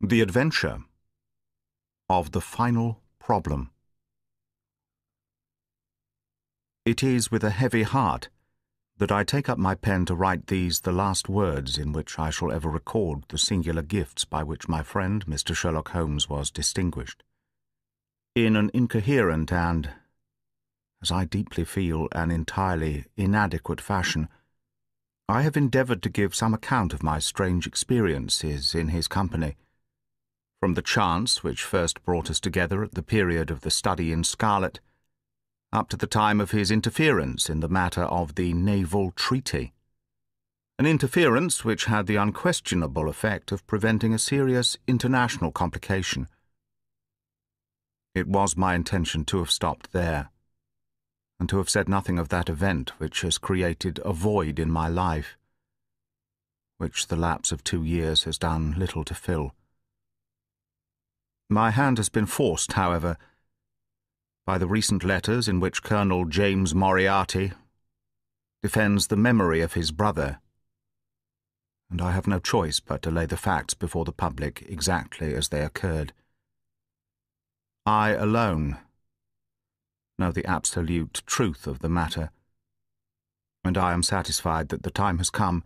The Adventure of the Final Problem. It is with a heavy heart that I take up my pen to write these the last words in which I shall ever record the singular gifts by which my friend Mr. Sherlock Holmes was distinguished. In an incoherent and, as I deeply feel, an entirely inadequate fashion, I have endeavoured to give some account of my strange experiences in his company, from the chance which first brought us together at the period of the study in scarlet, up to the time of his interference in the matter of the naval treaty, an interference which had the unquestionable effect of preventing a serious international complication. It was my intention to have stopped there, and to have said nothing of that event which has created a void in my life, which the lapse of 2 years has done little to fill. My hand has been forced, however, by the recent letters in which Colonel James Moriarty defends the memory of his brother, and I have no choice but to lay the facts before the public exactly as they occurred. I alone know the absolute truth of the matter, and I am satisfied that the time has come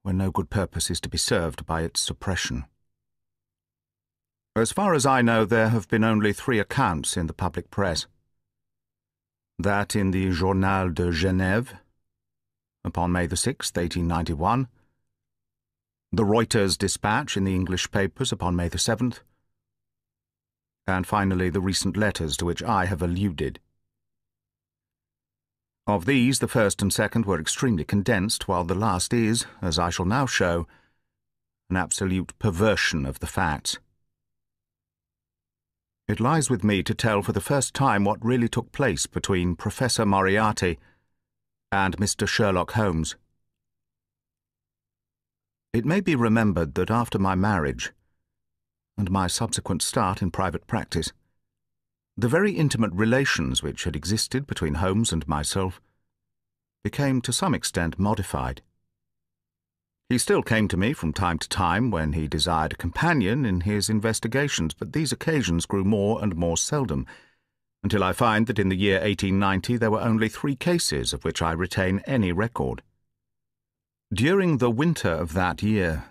when no good purpose is to be served by its suppression. As far as I know, there have been only 3 accounts in the public press. That in the Journal de Genève, upon May the 6th, 1891, the Reuters dispatch in the English papers upon May the 7th, and finally the recent letters to which I have alluded. Of these, the first and second were extremely condensed, while the last is, as I shall now show, an absolute perversion of the facts. It lies with me to tell for the first time what really took place between Professor Moriarty and Mr. Sherlock Holmes. It may be remembered that after my marriage, and my subsequent start in private practice, the very intimate relations which had existed between Holmes and myself became to some extent modified. He still came to me from time to time when he desired a companion in his investigations, but these occasions grew more and more seldom, until I find that in the year 1890 there were only 3 cases of which I retain any record. During the winter of that year,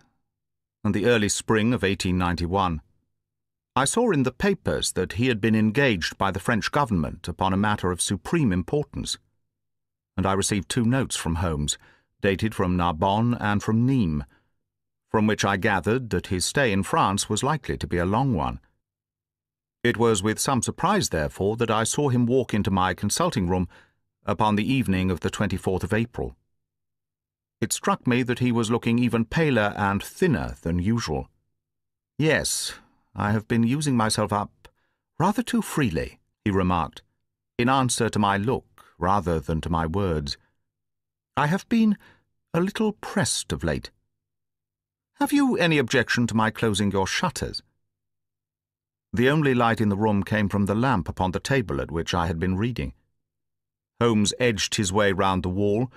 and the early spring of 1891, I saw in the papers that he had been engaged by the French government upon a matter of supreme importance, and I received 2 notes from Holmes, dated from Narbonne and from Nîmes, from which I gathered that his stay in France was likely to be a long one. It was with some surprise, therefore, that I saw him walk into my consulting room upon the evening of the 24th of April. It struck me that he was looking even paler and thinner than usual. "Yes, I have been using myself up rather too freely," he remarked, in answer to my look rather than to my words. "I have been a little pressed of late. Have you any objection to my closing your shutters?" The only light in the room came from the lamp upon the table at which I had been reading. Holmes edged his way round the wall,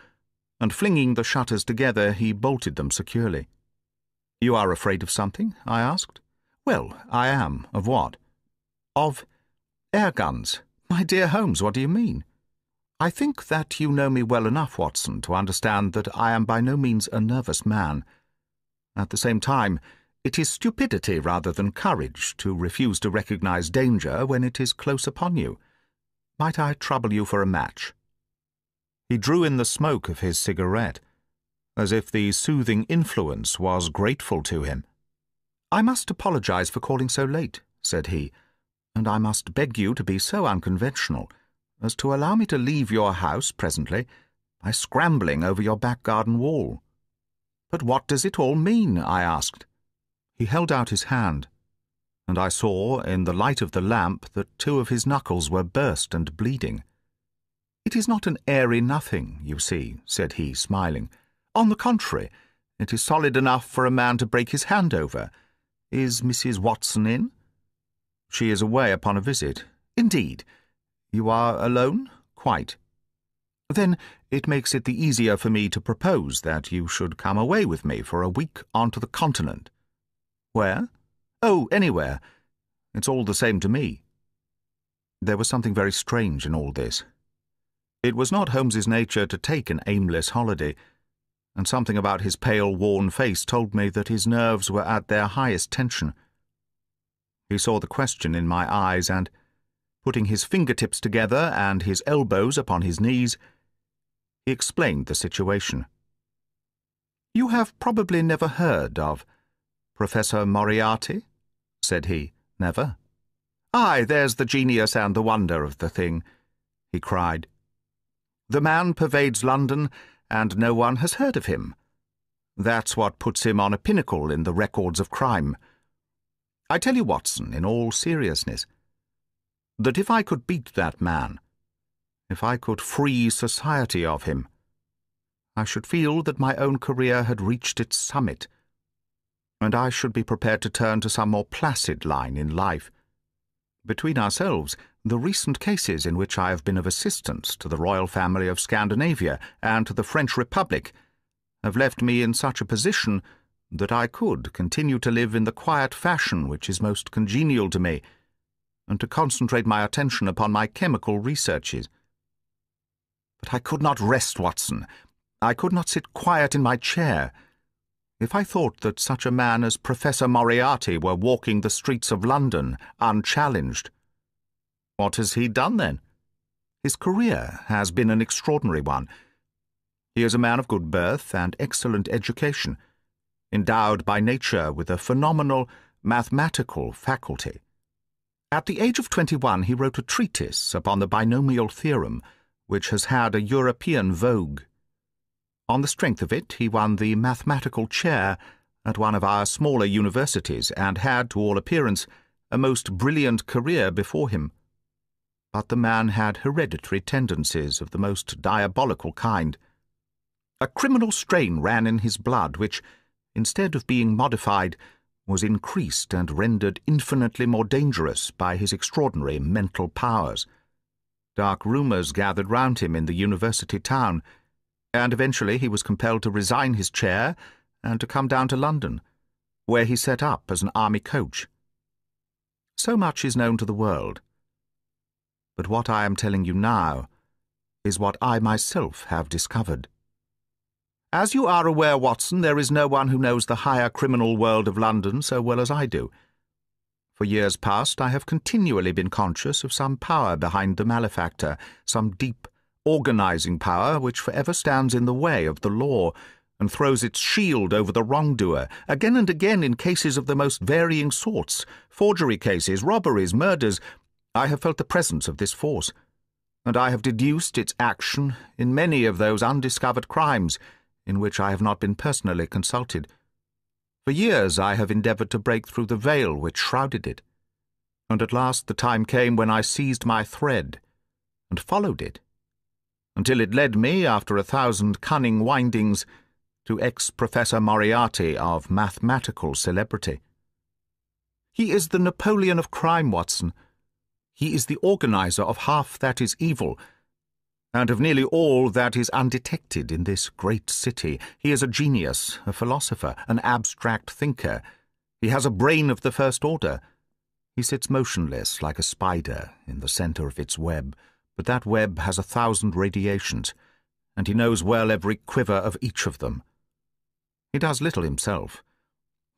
and flinging the shutters together, he bolted them securely. "You are afraid of something?" I asked. "Well, I am. Of what?" "Of air guns." "My dear Holmes, what do you mean?" "I think that you know me well enough, Watson, to understand that I am by no means a nervous man. At the same time, it is stupidity rather than courage to refuse to recognize danger when it is close upon you. Might I trouble you for a match?" He drew in the smoke of his cigarette, as if the soothing influence was grateful to him. "I must apologize for calling so late," said he, "and I must beg you to be so unconventional as to allow me to leave your house presently by scrambling over your back garden wall." "But what does it all mean?" I asked. He held out his hand, and I saw, in the light of the lamp, that 2 of his knuckles were burst and bleeding. "It is not an airy nothing, you see," said he, smiling. "On the contrary, it is solid enough for a man to break his hand over. Is Mrs. Watson in?" "She is away upon a visit." "Indeed. You are alone?" "Quite." "Then it makes it the easier for me to propose that you should come away with me for a week on to the Continent." "Where?" "Oh, anywhere. It's all the same to me." There was something very strange in all this. It was not Holmes's nature to take an aimless holiday, and something about his pale, worn face told me that his nerves were at their highest tension. He saw the question in my eyes, and, putting his fingertips together and his elbows upon his knees, he explained the situation. "You have probably never heard of Professor Moriarty?" said he. "Never? Aye, there's the genius and the wonder of the thing," he cried. "The man pervades London, and no one has heard of him. That's what puts him on a pinnacle in the records of crime. I tell you, Watson, in all seriousness, that if I could beat that man, if I could free society of him, I should feel that my own career had reached its summit, and I should be prepared to turn to some more placid line in life. Between ourselves, the recent cases in which I have been of assistance to the royal family of Scandinavia and to the French Republic have left me in such a position that I could continue to live in the quiet fashion which is most congenial to me, and to concentrate my attention upon my chemical researches. But I could not rest, Watson. I could not sit quiet in my chair. If I thought that such a man as Professor Moriarty were walking the streets of London unchallenged. What has he done, then? His career has been an extraordinary one. He is a man of good birth and excellent education, endowed by nature with a phenomenal mathematical faculty. At the age of 21 he wrote a treatise upon the binomial theorem, which has had a European vogue. On the strength of it, he won the mathematical chair at one of our smaller universities and had, to all appearance, a most brilliant career before him. But the man had hereditary tendencies of the most diabolical kind. A criminal strain ran in his blood which, instead of being modified, was increased and rendered infinitely more dangerous by his extraordinary mental powers. Dark rumours gathered round him in the university town, and eventually he was compelled to resign his chair and to come down to London, where he set up as an army coach. So much is known to the world. But what I am telling you now is what I myself have discovered. As you are aware, Watson, there is no one who knows the higher criminal world of London so well as I do. For years past I have continually been conscious of some power behind the malefactor, some deep, organizing power which forever stands in the way of the law and throws its shield over the wrongdoer, again and again in cases of the most varying sorts, forgery cases, robberies, murders. I have felt the presence of this force, and I have deduced its action in many of those undiscovered crimes in which I have not been personally consulted. For years I have endeavored to break through the veil which shrouded it, and at last the time came when I seized my thread and followed it, until it led me, after 1,000 cunning windings, to ex-Professor Moriarty of mathematical celebrity. He is the Napoleon of crime, Watson. He is the organizer of half that is evil, and of nearly all that is undetected in this great city. He is a genius, a philosopher, an abstract thinker. He has a brain of the first order. He sits motionless like a spider in the centre of its web, but that web has 1,000 radiations, and he knows well every quiver of each of them. He does little himself.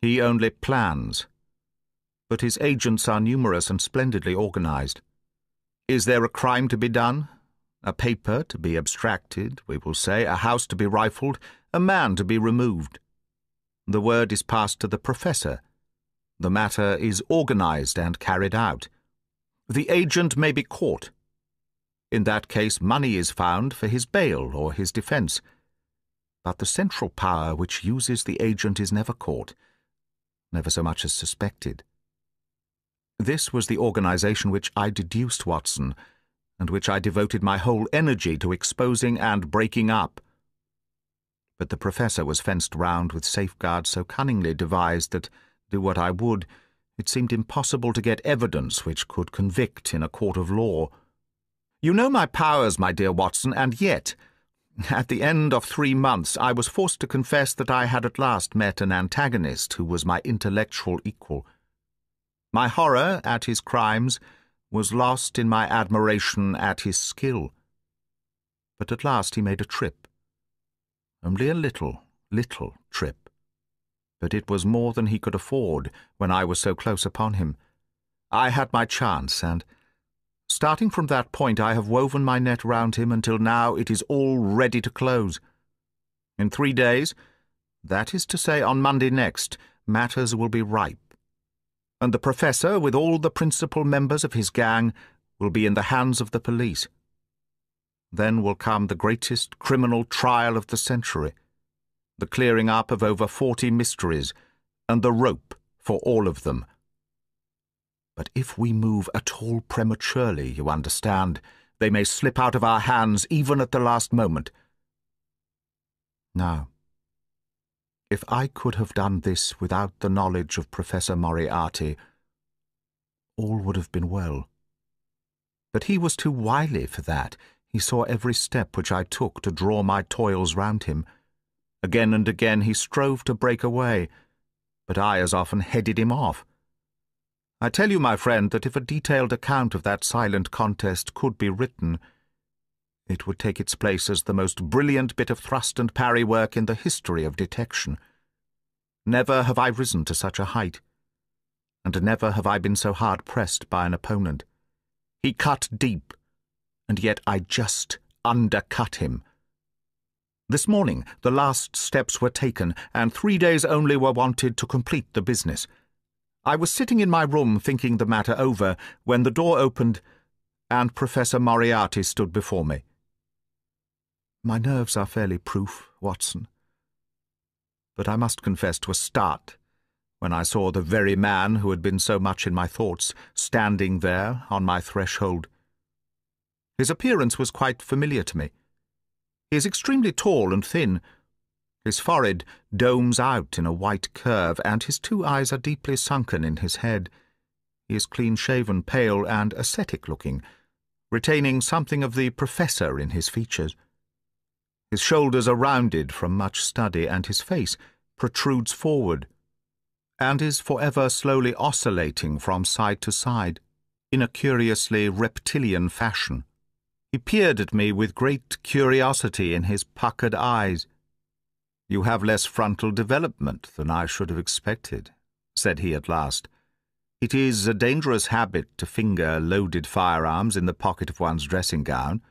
He only plans. But his agents are numerous and splendidly organized. Is there a crime to be done? A paper to be abstracted, we will say, a house to be rifled, a man to be removed. The word is passed to the professor. The matter is organized and carried out. The agent may be caught. In that case, money is found for his bail or his defence. But the central power which uses the agent is never caught, never so much as suspected. This was the organization which I deduced, Watson, and which I devoted my whole energy to exposing and breaking up. But the professor was fenced round with safeguards so cunningly devised that, do what I would, it seemed impossible to get evidence which could convict in a court of law. You know my powers, my dear Watson, and yet, at the end of 3 months, I was forced to confess that I had at last met an antagonist who was my intellectual equal. My horror at his crimes was lost in my admiration at his skill. But at last he made a trip. Only a little trip. But it was more than he could afford when I was so close upon him. I had my chance, and, starting from that point, I have woven my net round him until now it is all ready to close. In 3 days, that is to say on Monday next, matters will be ripe. And the Professor, with all the principal members of his gang, will be in the hands of the police. Then will come the greatest criminal trial of the century, the clearing up of over 40 mysteries, and the rope for all of them. But if we move at all prematurely, you understand, they may slip out of our hands even at the last moment. Now, if I could have done this without the knowledge of Professor Moriarty, all would have been well. But he was too wily for that. He saw every step which I took to draw my toils round him. Again and again he strove to break away, but I as often headed him off. I tell you, my friend, that if a detailed account of that silent contest could be written, it would take its place as the most brilliant bit of thrust and parry work in the history of detection. Never have I risen to such a height, and never have I been so hard pressed by an opponent. He cut deep, and yet I just undercut him. This morning the last steps were taken, and 3 days only were wanted to complete the business. I was sitting in my room thinking the matter over when the door opened and Professor Moriarty stood before me. My nerves are fairly proof, Watson, but I must confess to a start when I saw the very man who had been so much in my thoughts standing there on my threshold. His appearance was quite familiar to me. He is extremely tall and thin. His forehead domes out in a white curve, and his 2 eyes are deeply sunken in his head. He is clean-shaven, pale, and ascetic-looking, retaining something of the professor in his features. His shoulders are rounded from much study, and his face protrudes forward, and is forever slowly oscillating from side to side, in a curiously reptilian fashion. He peered at me with great curiosity in his puckered eyes. "You have less frontal development than I should have expected," said he at last. "It is a dangerous habit to finger loaded firearms in the pocket of one's dressing gown."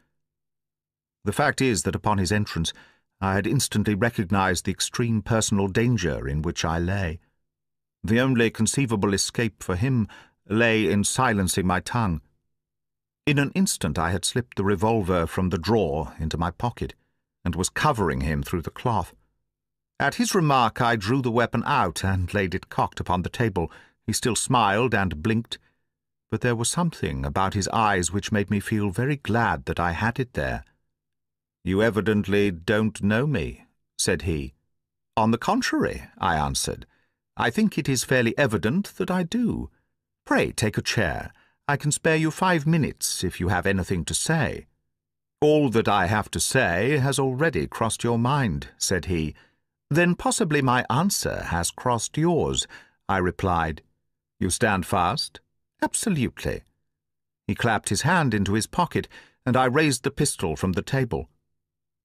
The fact is that upon his entrance I had instantly recognized the extreme personal danger in which I lay. The only conceivable escape for him lay in silencing my tongue. In an instant I had slipped the revolver from the drawer into my pocket, and was covering him through the cloth. At his remark I drew the weapon out and laid it cocked upon the table. He still smiled and blinked, but there was something about his eyes which made me feel very glad that I had it there. "You evidently don't know me," said he. "On the contrary," I answered, "I think it is fairly evident that I do. Pray take a chair. I can spare you 5 minutes if you have anything to say." "All that I have to say has already crossed your mind," said he. "Then possibly my answer has crossed yours," I replied. "You stand fast?" "Absolutely." He clapped his hand into his pocket, and I raised the pistol from the table.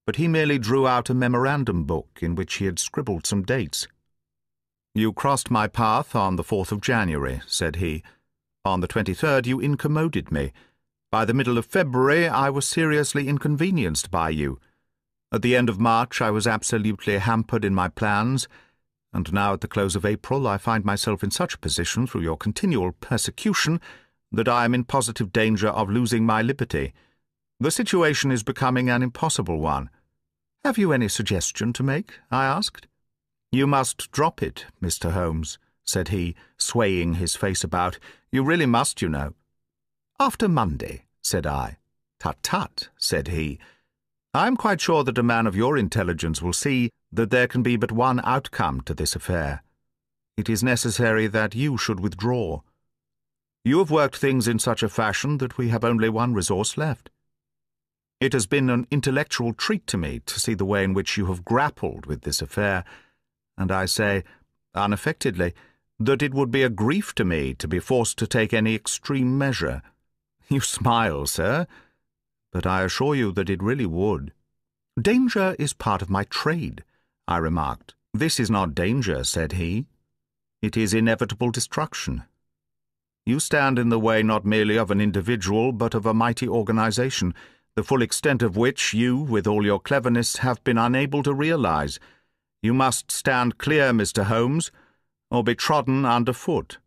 But he merely drew out a memorandum book in which he had scribbled some dates. "You crossed my path on the 4th of January," said he. "On the 23rd you incommoded me. By the middle of February I was seriously inconvenienced by you. At the end of March I was absolutely hampered in my plans, and now at the close of April I find myself in such a position through your continual persecution that I am in positive danger of losing my liberty. The situation is becoming an impossible one." "Have you any suggestion to make?" I asked. "You must drop it, Mr. Holmes," said he, swaying his face about. "You really must, you know." "After Monday," said I. "Tut, tut," said he. "I am quite sure that a man of your intelligence will see that there can be but one outcome to this affair. It is necessary that you should withdraw. You have worked things in such a fashion that we have only one resource left. It has been an intellectual treat to me to see the way in which you have grappled with this affair, and I say, unaffectedly, that it would be a grief to me to be forced to take any extreme measure. You smile, sir, but I assure you that it really would. Danger is part of my trade, I remarked. This is not danger, said he. It is inevitable destruction. You stand in the way not merely of an individual, but of a mighty organization, the full extent of which you, with all your cleverness, have been unable to realize. You must stand clear, Mr. Holmes, or be trodden underfoot.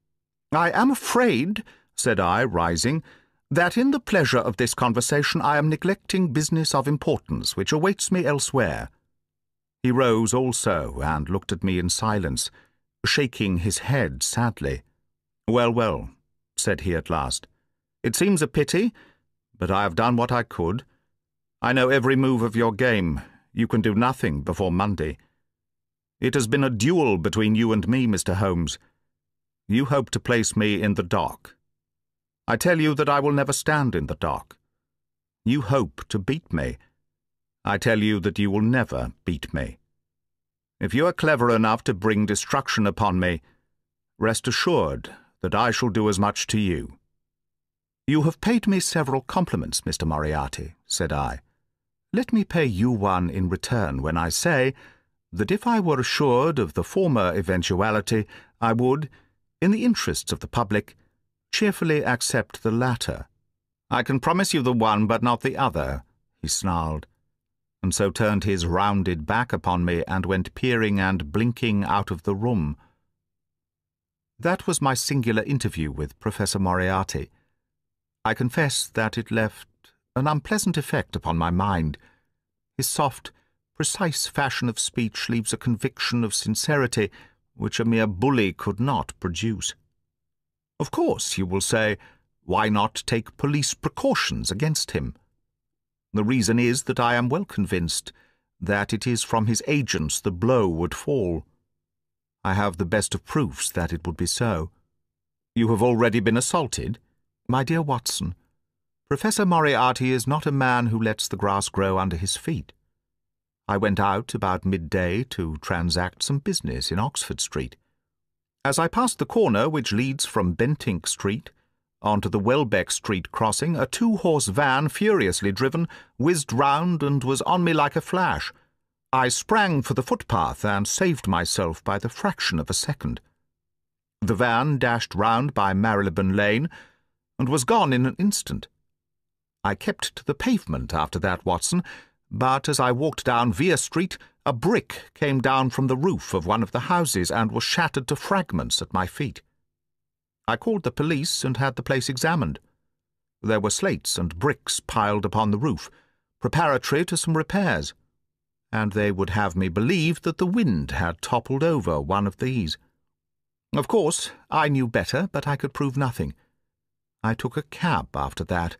I am afraid, said I, rising, that in the pleasure of this conversation I am neglecting business of importance which awaits me elsewhere. He rose also and looked at me in silence, shaking his head sadly. Well, well, said he at last. It seems a pity, but I have done what I could. I know every move of your game. You can do nothing before Monday. It has been a duel between you and me, Mr. Holmes. You hope to place me in the dock. I tell you that I will never stand in the dock. You hope to beat me. I tell you that you will never beat me. If you are clever enough to bring destruction upon me, rest assured that I shall do as much to you. You have paid me several compliments, Mr. Moriarty, said I. Let me pay you one in return when I say that if I were assured of the former eventuality, I would, in the interests of the public, cheerfully accept the latter. I can promise you the one, but not the other, he snarled, and so turned his rounded back upon me and went peering and blinking out of the room. That was my singular interview with Professor Moriarty. I confess that it left an unpleasant effect upon my mind. His soft, precise fashion of speech leaves a conviction of sincerity which a mere bully could not produce. Of course, you will say, why not take police precautions against him? The reason is that I am well convinced that it is from his agents the blow would fall. I have the best of proofs that it would be so. You have already been assaulted? My dear Watson, Professor Moriarty is not a man who lets the grass grow under his feet. I went out about midday to transact some business in Oxford Street. As I passed the corner which leads from Bentinck Street onto the Welbeck Street crossing, a two-horse van, furiously driven, whizzed round and was on me like a flash. I sprang for the footpath and saved myself by the fraction of a second. The van dashed round by Marylebone Lane and was gone in an instant. I kept to the pavement after that, Watson, but as I walked down Vere Street, a brick came down from the roof of one of the houses and was shattered to fragments at my feet. I called the police and had the place examined. There were slates and bricks piled upon the roof, preparatory to some repairs, and they would have me believe that the wind had toppled over one of these. Of course, I knew better, but I could prove nothing. I took a cab after that,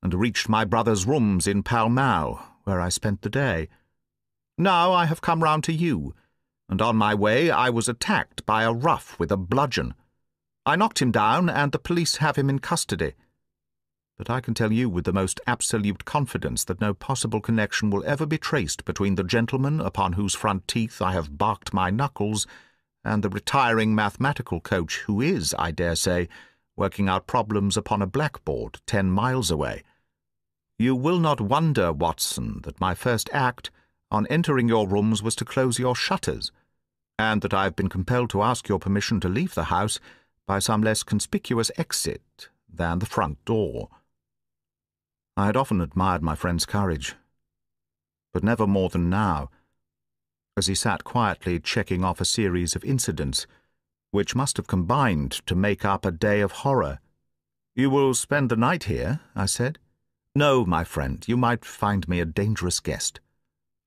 and reached my brother's rooms in Pall Mall, where I spent the day. Now I have come round to you, and on my way I was attacked by a rough with a bludgeon. I knocked him down, and the police have him in custody. But I can tell you with the most absolute confidence that no possible connection will ever be traced between the gentleman upon whose front teeth I have barked my knuckles and the retiring mathematical coach who is, I dare say, working out problems upon a blackboard 10 miles away. You will not wonder, Watson, that my first act on entering your rooms was to close your shutters, and that I have been compelled to ask your permission to leave the house by some less conspicuous exit than the front door. I had often admired my friend's courage, but never more than now, as he sat quietly checking off a series of incidents which must have combined to make up a day of horror. "You will spend the night here?" I said. "No, my friend, you might find me a dangerous guest.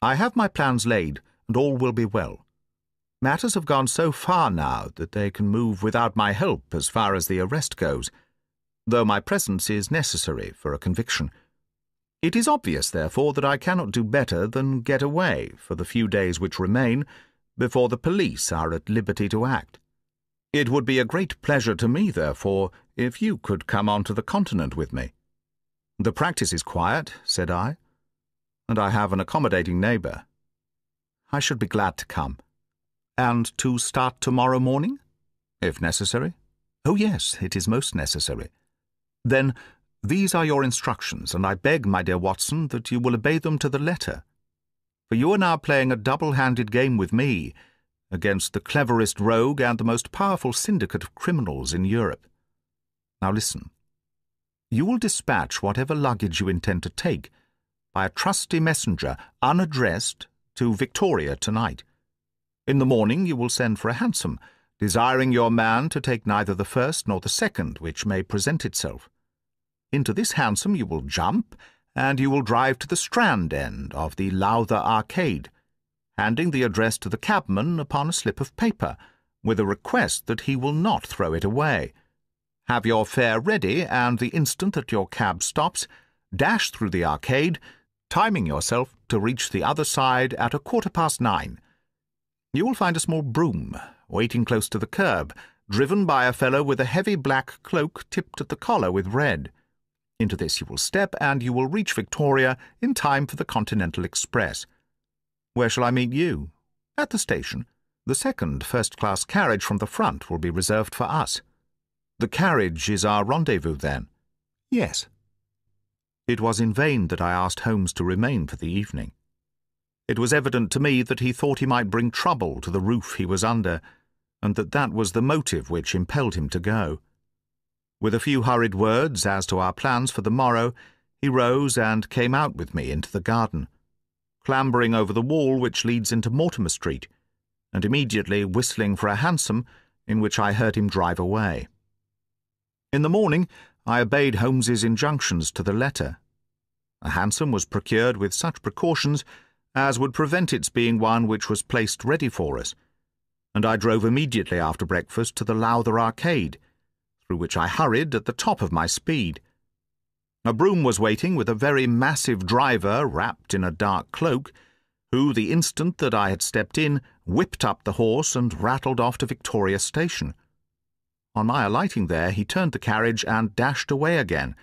I have my plans laid, and all will be well. Matters have gone so far now that they can move without my help as far as the arrest goes, though my presence is necessary for a conviction. It is obvious, therefore, that I cannot do better than get away for the few days which remain before the police are at liberty to act. It would be a great pleasure to me, therefore, if you could come on to the Continent with me. The practice is quiet," said I, "and I have an accommodating neighbour. I should be glad to come." "And to start tomorrow morning?" If necessary? Oh, yes, it is most necessary. Then these are your instructions, and I beg, my dear Watson, that you will obey them to the letter. For you are now playing a double-handed game with me against the cleverest rogue and the most powerful syndicate of criminals in Europe. Now listen. You will dispatch whatever luggage you intend to take by a trusty messenger, unaddressed, to Victoria tonight. In the morning you will send for a hansom, desiring your man to take neither the first nor the second which may present itself. Into this hansom you will jump, and you will drive to the Strand end of the Lowther Arcade, handing the address to the cabman upon a slip of paper, with a request that he will not throw it away. Have your fare ready, and the instant that your cab stops, dash through the arcade, timing yourself to reach the other side at 9:15. You will find a small brougham waiting close to the curb, driven by a fellow with a heavy black cloak tipped at the collar with red. Into this you will step, and you will reach Victoria in time for the Continental Express. Where shall I meet you? At the station. The second first-class carriage from the front will be reserved for us. The carriage is our rendezvous, then? Yes. It was in vain that I asked Holmes to remain for the evening. It was evident to me that he thought he might bring trouble to the roof he was under, and that was the motive which impelled him to go. With a few hurried words as to our plans for the morrow, he rose and came out with me into the garden, clambering over the wall which leads into Mortimer Street, and immediately whistling for a hansom, in which I heard him drive away. In the morning I obeyed Holmes's injunctions to the letter. A hansom was procured with such precautions as would prevent its being one which was placed ready for us, and I drove immediately after breakfast to the Lowther Arcade, through which I hurried at the top of my speed. A brougham was waiting with a very massive driver wrapped in a dark cloak, who, the instant that I had stepped in, whipped up the horse and rattled off to Victoria Station. On my alighting there, he turned the carriage and dashed away again,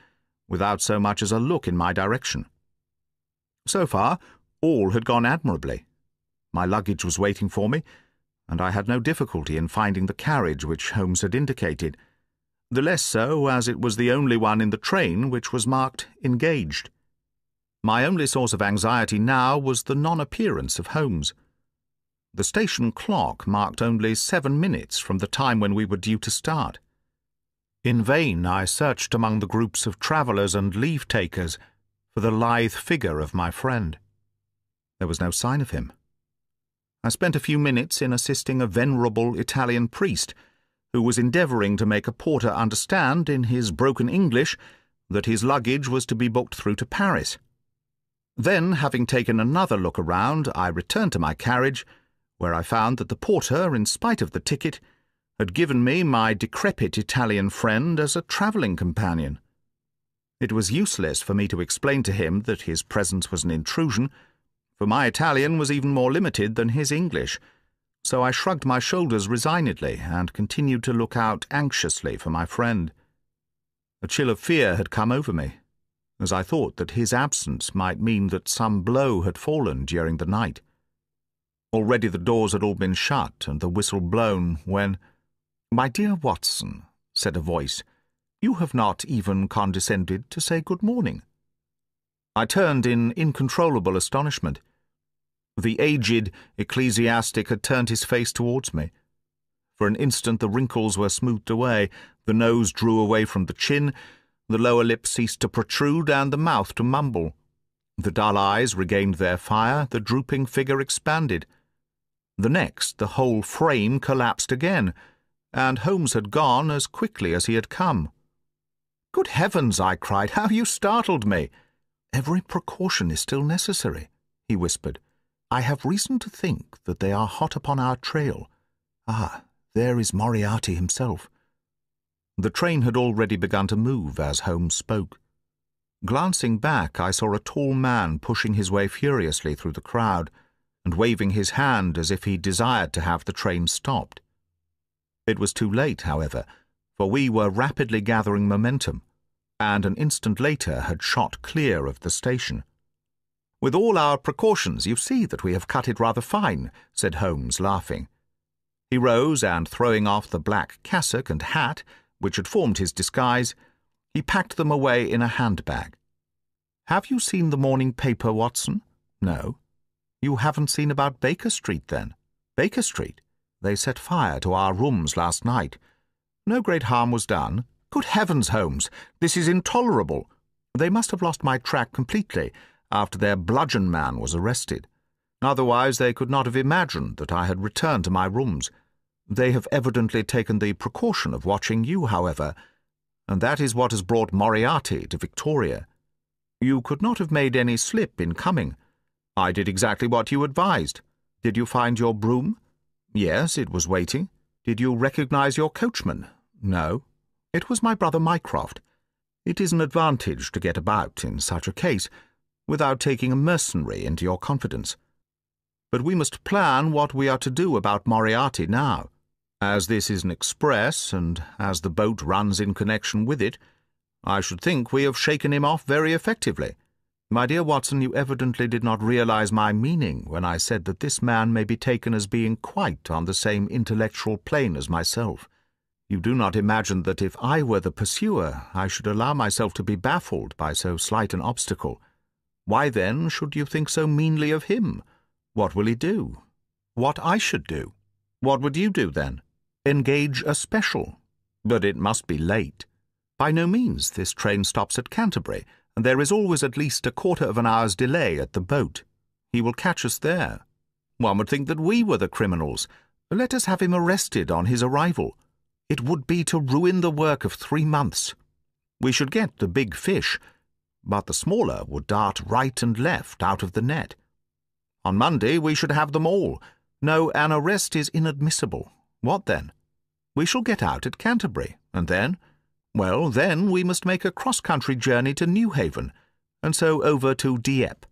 without so much as a look in my direction. So far, all had gone admirably. My luggage was waiting for me, and I had no difficulty in finding the carriage which Holmes had indicated, the less so as it was the only one in the train which was marked engaged. My only source of anxiety now was the non-appearance of Holmes. The station clock marked only 7 minutes from the time when we were due to start. In vain I searched among the groups of travellers and leave-takers for the lithe figure of my friend. There was no sign of him. I spent a few minutes in assisting a venerable Italian priest, who was endeavouring to make a porter understand in his broken English that his luggage was to be booked through to Paris. Then, having taken another look around, I returned to my carriage, where I found that the porter, in spite of the ticket, had given me my decrepit Italian friend as a travelling companion. It was useless for me to explain to him that his presence was an intrusion, for my Italian was even more limited than his English, so I shrugged my shoulders resignedly and continued to look out anxiously for my friend. A chill of fear had come over me, as I thought that his absence might mean that some blow had fallen during the night. Already the doors had all been shut and the whistle blown when— "My dear Watson," said a voice, "you have not even condescended to say good morning." I turned in incontrollable astonishment. The aged ecclesiastic had turned his face towards me. For an instant the wrinkles were smoothed away, the nose drew away from the chin, the lower lip ceased to protrude, and the mouth to mumble. The dull eyes regained their fire, the drooping figure expanded. The next, the whole frame collapsed again, and Holmes had gone as quickly as he had come. "Good heavens!" I cried. "How you startled me!" "Every precaution is still necessary," he whispered. "I have reason to think that they are hot upon our trail. Ah, there is Moriarty himself." The train had already begun to move as Holmes spoke. Glancing back, I saw a tall man pushing his way furiously through the crowd and waving his hand as if he desired to have the train stopped. It was too late, however, for we were rapidly gathering momentum, and an instant later had shot clear of the station. "With all our precautions, you see that we have cut it rather fine," said Holmes, laughing. He rose, and throwing off the black cassock and hat, which had formed his disguise, he packed them away in a handbag. "Have you seen the morning paper, Watson?" "No." "You haven't seen about Baker Street, then?" "Baker Street? They set fire to our rooms last night. No great harm was done." "Good heavens, Holmes, this is intolerable." "They must have lost my track completely after their bludgeon man was arrested. Otherwise they could not have imagined that I had returned to my rooms. They have evidently taken the precaution of watching you, however, and that is what has brought Moriarty to Victoria. You could not have made any slip in coming. I did exactly what you advised. Did you find your brougham?" "Yes, it was waiting." "Did you recognize your coachman?" "No." "It was my brother Mycroft. It is an advantage to get about in such a case without taking a mercenary into your confidence. But we must plan what we are to do about Moriarty now. As this is an express, and as the boat runs in connection with it, I should think we have shaken him off very effectively. My dear Watson, you evidently did not realize my meaning when I said that this man may be taken as being quite on the same intellectual plane as myself. You do not imagine that if I were the pursuer, I should allow myself to be baffled by so slight an obstacle. Why, then, should you think so meanly of him? What will he do?" "What I should do." "What would you do, then?" "Engage a special." "But it must be late." "By no means. This train stops at Canterbury, and there is always at least a quarter of an hour's delay at the boat. He will catch us there. One would think that we were the criminals. Let us have him arrested on his arrival. It would be to ruin the work of 3 months. We should get the big fish, but the smaller would dart right and left out of the net. On Monday we should have them all. No, an arrest is inadmissible. What then? We shall get out at Canterbury, and then? Well, then we must make a cross-country journey to Newhaven, and so over to Dieppe.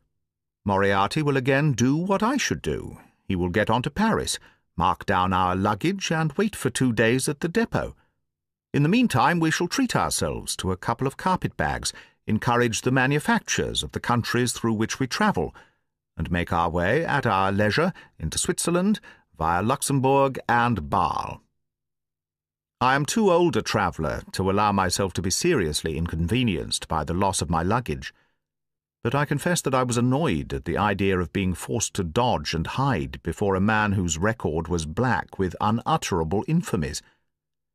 Moriarty will again do what I should do. He will get on to Paris, mark down our luggage, and wait for 2 days at the depot. In the meantime we shall treat ourselves to a couple of carpet-bags, encourage the manufactures of the countries through which we travel, and make our way at our leisure into Switzerland via Luxembourg and Bâle. I am too old a traveller to allow myself to be seriously inconvenienced by the loss of my luggage, but I confess that I was annoyed at the idea of being forced to dodge and hide before a man whose record was black with unutterable infamies.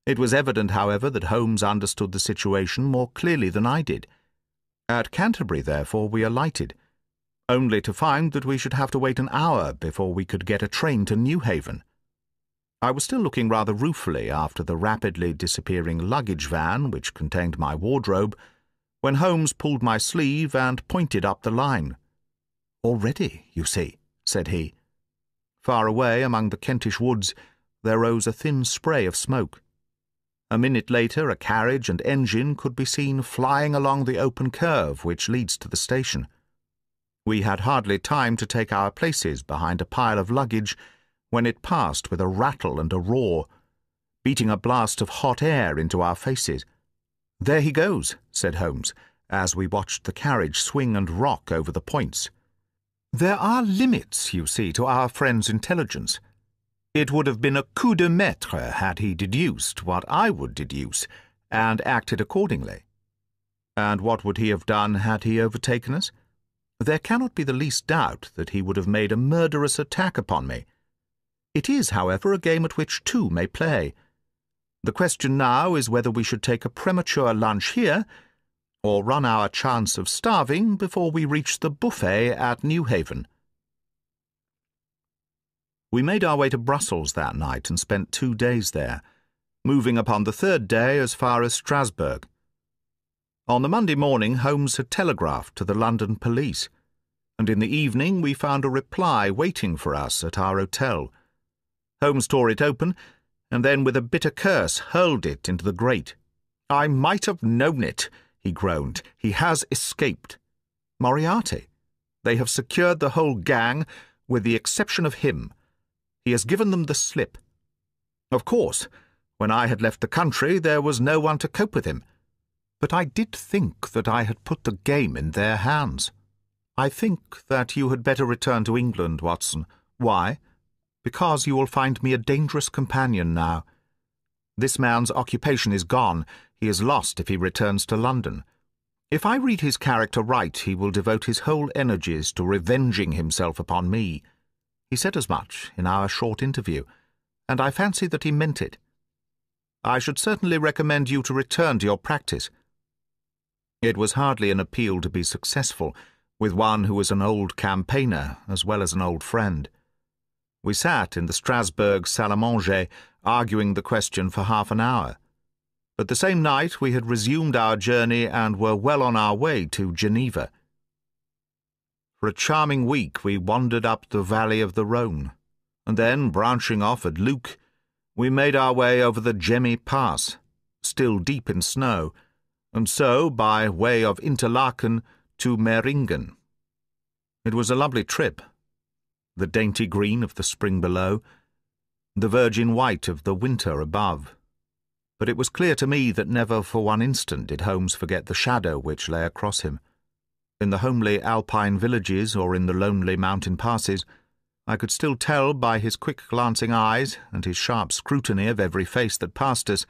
It was evident, however, that Holmes understood the situation more clearly than I did. At Canterbury, therefore, we alighted, only to find that we should have to wait an hour before we could get a train to Newhaven. I was still looking rather ruefully after the rapidly disappearing luggage van which contained my wardrobe, when Holmes pulled my sleeve and pointed up the line. "Already, you see," said he. Far away among the Kentish woods there rose a thin spray of smoke. A minute later a carriage and engine could be seen flying along the open curve which leads to the station. We had hardly time to take our places behind a pile of luggage when it passed with a rattle and a roar, beating a blast of hot air into our faces. "There he goes," said Holmes, as we watched the carriage swing and rock over the points. "There are limits, you see, to our friend's intelligence. It would have been a coup de maître had he deduced what I would deduce, and acted accordingly. And what would he have done had he overtaken us? There cannot be the least doubt that he would have made a murderous attack upon me. It is, however, a game at which two may play. The question now is whether we should take a premature lunch here, or run our chance of starving before we reach the buffet at Newhaven." We made our way to Brussels that night and spent 2 days there, moving upon the 3rd day as far as Strasbourg. On the Monday morning Holmes had telegraphed to the London police, and in the evening we found a reply waiting for us at our hotel. Holmes tore it open, and then with a bitter curse hurled it into the grate. "I might have known it," he groaned. "He has escaped." "Moriarty. They have secured the whole gang, with the exception of him. He has given them the slip. Of course, when I had left the country there was no one to cope with him. But I did think that I had put the game in their hands. I think that you had better return to England, Watson. Why? because you will find me a dangerous companion now. This man's occupation is gone. He is lost if he returns to London. If I read his character right, he will devote his whole energies to revenging himself upon me. He said as much in our short interview, and I fancy that he meant it. I should certainly recommend you to return to your practice. It was hardly an appeal to be successful with one who was an old campaigner as well as an old friend. We sat in the Strasbourg salle à manger, arguing the question for half an hour. But the same night we had resumed our journey and were well on our way to Geneva. For a charming week we wandered up the valley of the Rhone, and then, branching off at Luc, we made our way over the Gemmi Pass, still deep in snow, and so, by way of Interlaken, to Meiringen. It was a lovely trip. The dainty green of the spring below, the virgin white of the winter above. But it was clear to me that never for one instant did Holmes forget the shadow which lay across him. In the homely alpine villages or in the lonely mountain passes, I could still tell by his quick glancing eyes and his sharp scrutiny of every face that passed us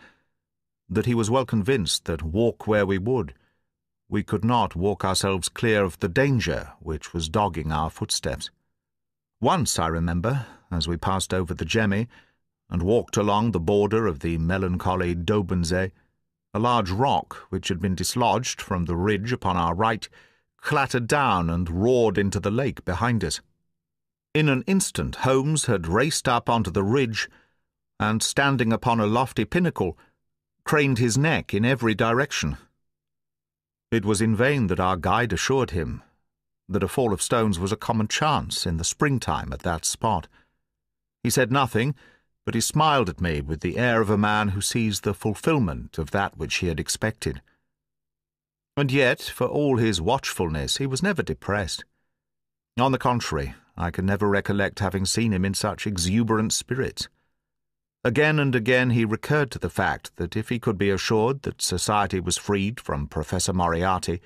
that he was well convinced that, walk where we would, we could not walk ourselves clear of the danger which was dogging our footsteps. Once, I remember, as we passed over the Gemmi and walked along the border of the melancholy Dobensee, a large rock which had been dislodged from the ridge upon our right clattered down and roared into the lake behind us. In an instant Holmes had raced up onto the ridge and, standing upon a lofty pinnacle, craned his neck in every direction. It was in vain that our guide assured him that a fall of stones was a common chance in the springtime at that spot. He said nothing, but he smiled at me with the air of a man who sees the fulfilment of that which he had expected. And yet, for all his watchfulness, he was never depressed. On the contrary, I can never recollect having seen him in such exuberant spirits. Again and again he recurred to the fact that if he could be assured that society was freed from Professor Moriarty,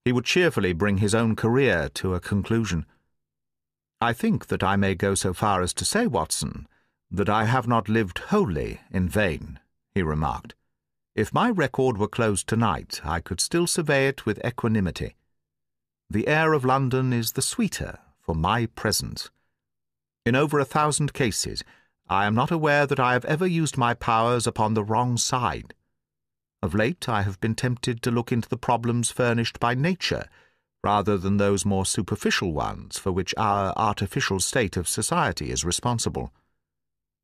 he would cheerfully bring his own career to a conclusion. I think that I may go so far as to say, Watson, that I have not lived wholly in vain, he remarked. If my record were closed tonight, I could still survey it with equanimity. The air of London is the sweeter for my presence. In over 1,000 cases, I am not aware that I have ever used my powers upon the wrong side. Of late I have been tempted to look into the problems furnished by nature, rather than those more superficial ones for which our artificial state of society is responsible.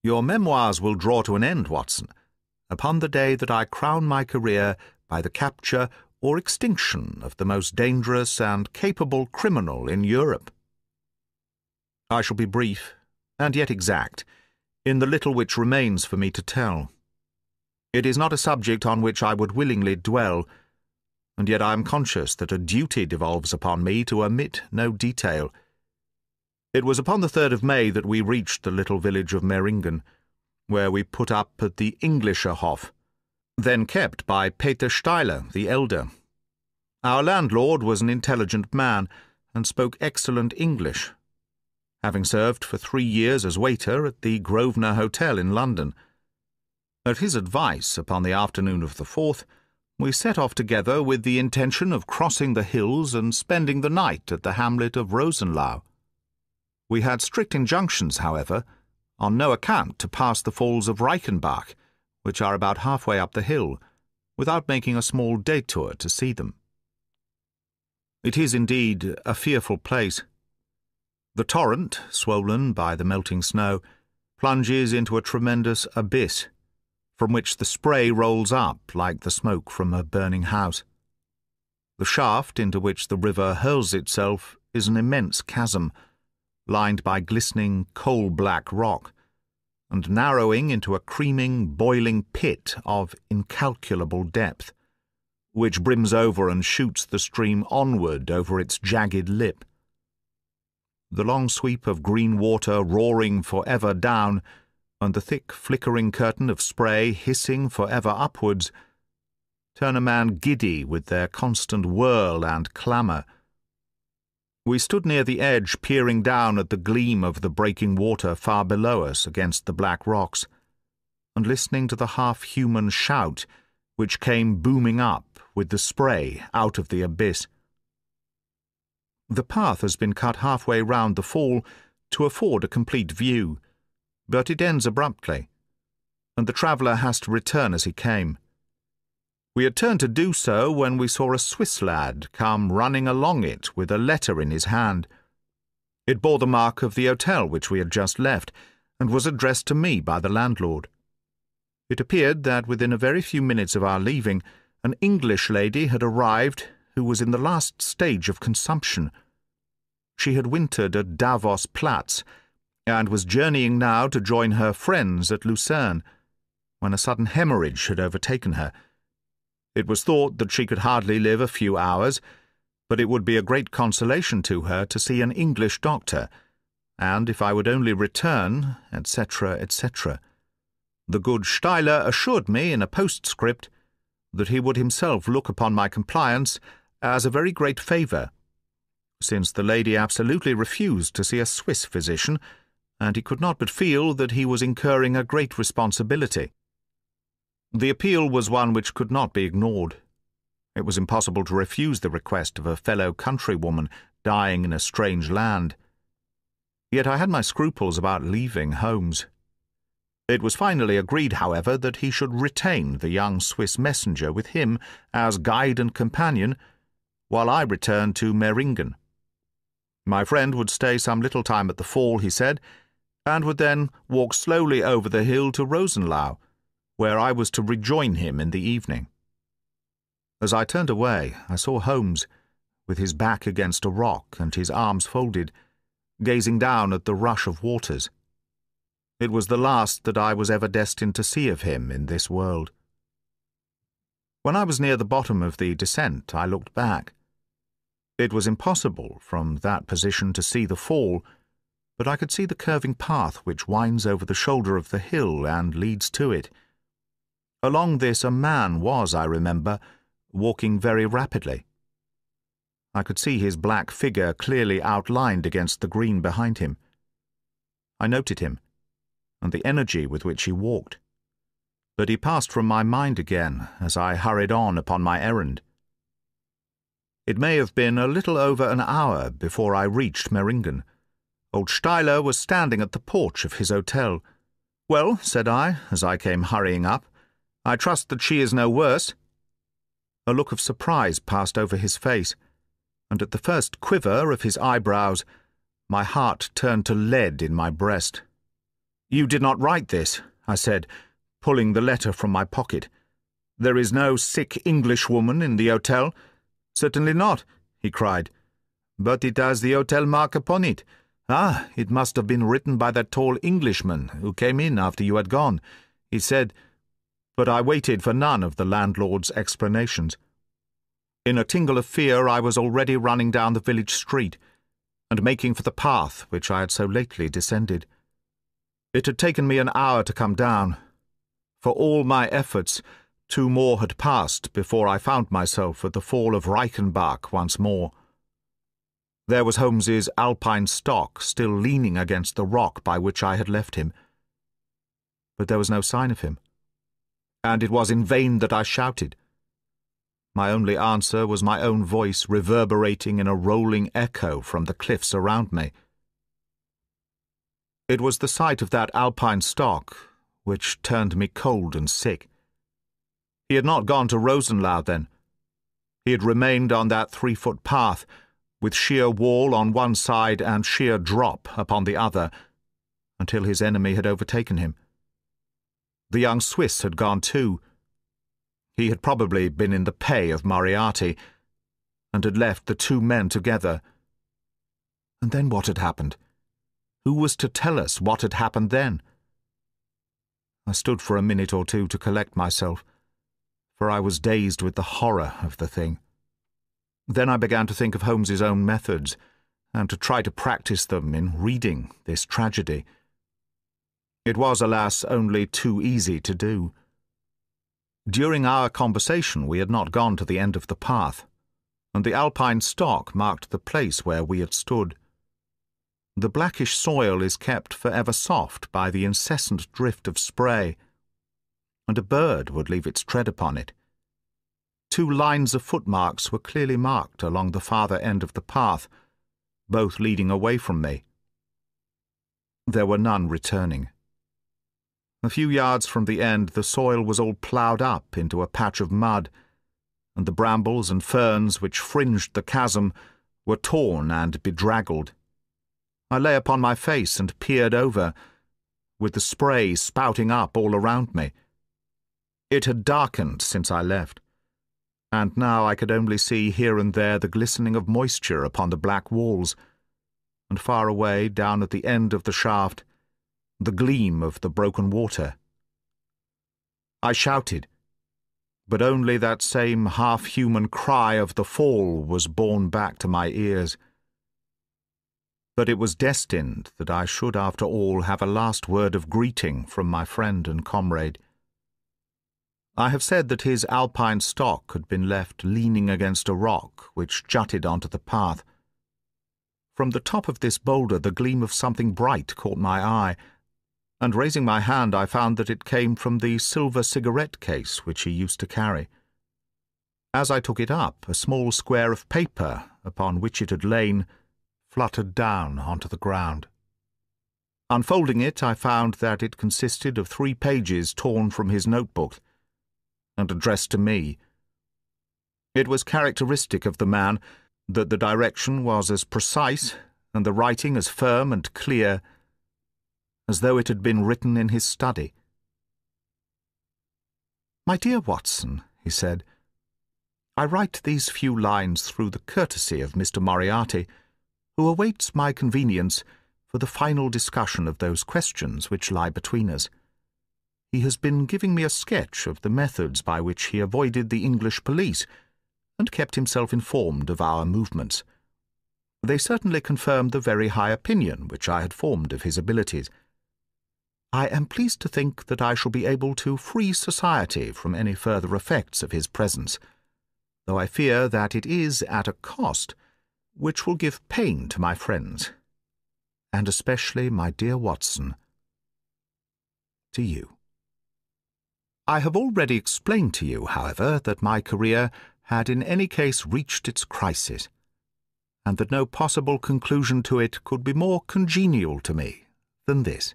Your memoirs will draw to an end, Watson, upon the day that I crown my career by the capture or extinction of the most dangerous and capable criminal in Europe. I shall be brief, and yet exact, in the little which remains for me to tell. It is not a subject on which I would willingly dwell, and yet I am conscious that a duty devolves upon me to omit no detail. It was upon the 3rd of May that we reached the little village of Meiringen, where we put up at the Englischer Hof, then kept by Peter Steiler the elder. Our landlord was an intelligent man, and spoke excellent English, having served for 3 years as waiter at the Grosvenor Hotel in London. At his advice, upon the afternoon of the 4th, we set off together with the intention of crossing the hills and spending the night at the hamlet of Rosenlau. We had strict injunctions, however, on no account to pass the falls of Reichenbach, which are about halfway up the hill, without making a small detour to see them. It is indeed a fearful place. The torrent, swollen by the melting snow, plunges into a tremendous abyss, from which the spray rolls up like the smoke from a burning house. The shaft into which the river hurls itself is an immense chasm, lined by glistening coal-black rock, and narrowing into a creaming, boiling pit of incalculable depth, which brims over and shoots the stream onward over its jagged lip. The long sweep of green water roaring forever down, and the thick flickering curtain of spray hissing forever upwards, turn a man giddy with their constant whirl and clamour. We stood near the edge, peering down at the gleam of the breaking water far below us against the black rocks, and listening to the half-human shout which came booming up with the spray out of the abyss. The path has been cut halfway round the fall to afford a complete view, but it ends abruptly, and the traveller has to return as he came. We had turned to do so when we saw a Swiss lad come running along it with a letter in his hand. It bore the mark of the hotel which we had just left, and was addressed to me by the landlord. It appeared that within a very few minutes of our leaving, an English lady had arrived who was in the last stage of consumption. She had wintered at Davos Platz, and was journeying now to join her friends at Lucerne, when a sudden hemorrhage had overtaken her. It was thought that she could hardly live a few hours, but it would be a great consolation to her to see an English doctor, and if I would only return, etc., etc. The good Steiler assured me in a postscript that he would himself look upon my compliance as a very great favour, since the lady absolutely refused to see a Swiss physician, and he could not but feel that he was incurring a great responsibility. The appeal was one which could not be ignored. It was impossible to refuse the request of a fellow countrywoman dying in a strange land. Yet I had my scruples about leaving Holmes. It was finally agreed, however, that he should retain the young Swiss messenger with him as guide and companion, while I returned to Meiringen. My friend would stay some little time at the fall, he said, and would then walk slowly over the hill to Rosenlau, where I was to rejoin him in the evening. As I turned away, I saw Holmes, with his back against a rock and his arms folded, gazing down at the rush of waters. It was the last that I was ever destined to see of him in this world. When I was near the bottom of the descent, I looked back. It was impossible from that position to see the fall, but I could see the curving path which winds over the shoulder of the hill and leads to it. Along this a man was, I remember, walking very rapidly. I could see his black figure clearly outlined against the green behind him. I noted him, and the energy with which he walked, but he passed from my mind again as I hurried on upon my errand. It may have been a little over an hour before I reached Meiringen. Old Steiler was standing at the porch of his hotel. "Well," said I, as I came hurrying up, "I trust that she is no worse." A look of surprise passed over his face, and at the first quiver of his eyebrows, my heart turned to lead in my breast. "You did not write this," I said, pulling the letter from my pocket. "There is no sick Englishwoman in the hotel?" "Certainly not," he cried. "But it has the hotel mark upon it. Ah, it must have been written by that tall Englishman who came in after you had gone. He said—" But I waited for none of the landlord's explanations. In a tingle of fear I was already running down the village street, and making for the path which I had so lately descended. It had taken me an hour to come down. For all my efforts, 2 more had passed before I found myself at the fall of Reichenbach once more. There was Holmes's alpine stock still leaning against the rock by which I had left him. But there was no sign of him, and it was in vain that I shouted. My only answer was my own voice reverberating in a rolling echo from the cliffs around me. It was the sight of that alpine stock which turned me cold and sick. He had not gone to Rosenlau then. He had remained on that 3-foot path, with sheer wall on one side and sheer drop upon the other, until his enemy had overtaken him. The young Swiss had gone too. He had probably been in the pay of Moriarty, and had left the 2 men together. And then what had happened? Who was to tell us what had happened then? I stood for a minute or two to collect myself, for I was dazed with the horror of the thing. Then I began to think of Holmes's own methods, and to try to practice them in reading this tragedy. It was, alas, only too easy to do. During our conversation we had not gone to the end of the path, and the alpine stock marked the place where we had stood. The blackish soil is kept forever soft by the incessant drift of spray, and a bird would leave its tread upon it. 2 lines of footmarks were clearly marked along the farther end of the path, both leading away from me. There were none returning. A few yards from the end, the soil was all ploughed up into a patch of mud, and the brambles and ferns which fringed the chasm were torn and bedraggled. I lay upon my face and peered over, with the spray spouting up all around me. It had darkened since I left, and now I could only see here and there the glistening of moisture upon the black walls, and far away, down at the end of the shaft, the gleam of the broken water. I shouted, but only that same half-human cry of the fall was borne back to my ears. But it was destined that I should after all have a last word of greeting from my friend and comrade. I have said that his alpine stock had been left leaning against a rock which jutted onto the path. From the top of this boulder the gleam of something bright caught my eye, and raising my hand I found that it came from the silver cigarette case which he used to carry. As I took it up, a small square of paper, upon which it had lain, fluttered down onto the ground. Unfolding it, I found that it consisted of 3 pages torn from his notebook, and addressed to me. It was characteristic of the man that the direction was as precise and the writing as firm and clear as though it had been written in his study. "My dear Watson," he said, "I write these few lines through the courtesy of Mr. Moriarty, who awaits my convenience for the final discussion of those questions which lie between us. He has been giving me a sketch of the methods by which he avoided the English police, and kept himself informed of our movements. They certainly confirmed the very high opinion which I had formed of his abilities. I am pleased to think that I shall be able to free society from any further effects of his presence, though I fear that it is at a cost which will give pain to my friends, and especially, my dear Watson, to you. I have already explained to you, however, that my career had in any case reached its crisis, and that no possible conclusion to it could be more congenial to me than this.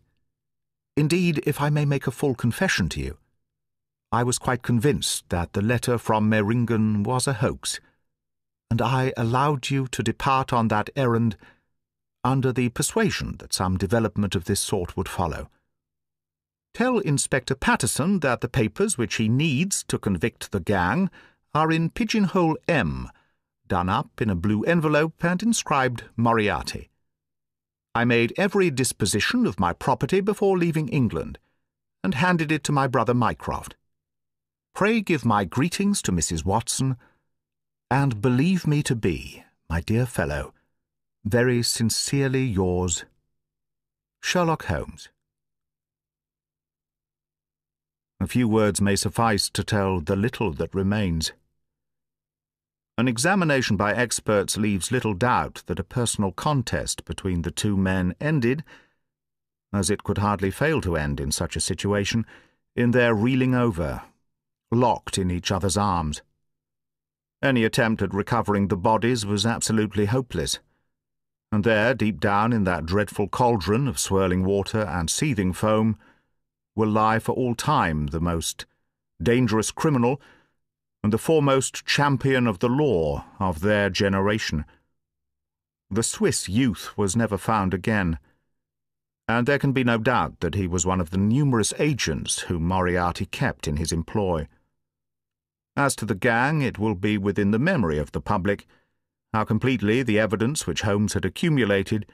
Indeed, if I may make a full confession to you, I was quite convinced that the letter from Meiringen was a hoax, and I allowed you to depart on that errand under the persuasion that some development of this sort would follow. Tell Inspector Patterson that the papers which he needs to convict the gang are in Pigeonhole M, done up in a blue envelope and inscribed Moriarty. I made every disposition of my property before leaving England, and handed it to my brother Mycroft. Pray give my greetings to Mrs. Watson, and believe me to be, my dear fellow, very sincerely yours, Sherlock Holmes. A few words may suffice to tell the little that remains. An examination by experts leaves little doubt that a personal contest between the 2 men ended, as it could hardly fail to end in such a situation, in their reeling over, locked in each other's arms. Any attempt at recovering the bodies was absolutely hopeless, and there, deep down in that dreadful cauldron of swirling water and seething foam, will lie for all time the most dangerous criminal and the foremost champion of the law of their generation. The Swiss youth was never found again, and there can be no doubt that he was one of the numerous agents whom Moriarty kept in his employ. As to the gang, it will be within the memory of the public how completely the evidence which Holmes had accumulated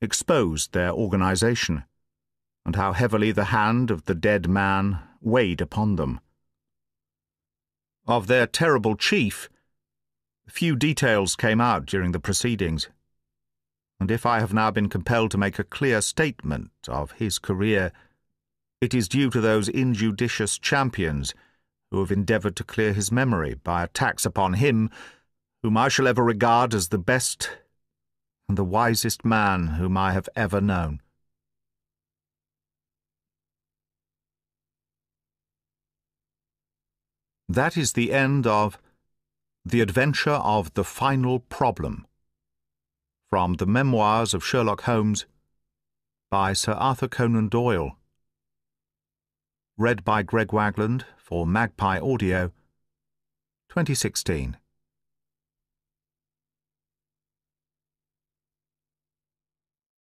exposed their organization, and how heavily the hand of the dead man weighed upon them. Of their terrible chief, few details came out during the proceedings, and if I have now been compelled to make a clear statement of his career, it is due to those injudicious champions who have endeavoured to clear his memory by attacks upon him whom I shall ever regard as the best and the wisest man whom I have ever known. That is the end of The Adventure of the Final Problem, from the Memoirs of Sherlock Holmes by Sir Arthur Conan Doyle. Read by Greg Wagland for Magpie Audio, 2016.